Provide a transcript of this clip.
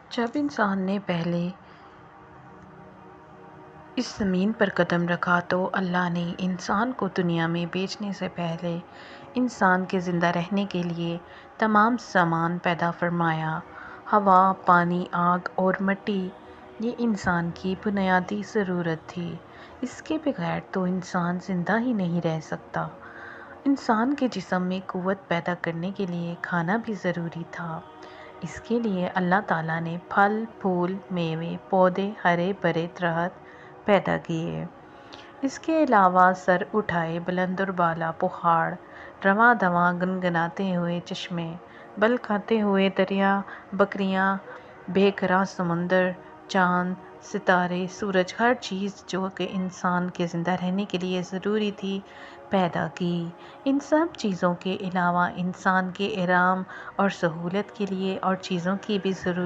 جب انسان نے پہلے اس زمین پر قدم رکھا تو اللہ نے انسان کو دنیا میں بھیجنے سے پہلے انسان کے زندہ رہنے کے لیے تمام سامان پیدا فرمایا۔ ہوا، پانی، آگ اور مٹی یہ انسان کی بنیادی ضرورت تھی۔ اس کے بغیر تو انسان زندہ ہی نہیں رہ سکتا۔ انسان کے جسم میں قوت پیدا کرنے کے لیے کھانا بھی ضروری تھا۔ اس کے لیے اللہ تعالیٰ نے پھل، پھول، میوے، پودے، ہرے بھرے درخت پیدا کیے۔ اس کے علاوہ سر اٹھائے بلند و بالا پہاڑ، رواں دواں گنگناتے ہوئے چشمے، بل کھاتے ہوئے دریا، بکریاں، بے کراں سمندر، چاند، ستارے، سورج، ہر چیز جو کہ انسان کے زندہ رہنے کے لیے ضروری تھی پیدا کی۔ ان سب چیزوں کے علاوہ انسان کے آرام اور سہولت کے لیے اور چیزوں کی بھی ضرورت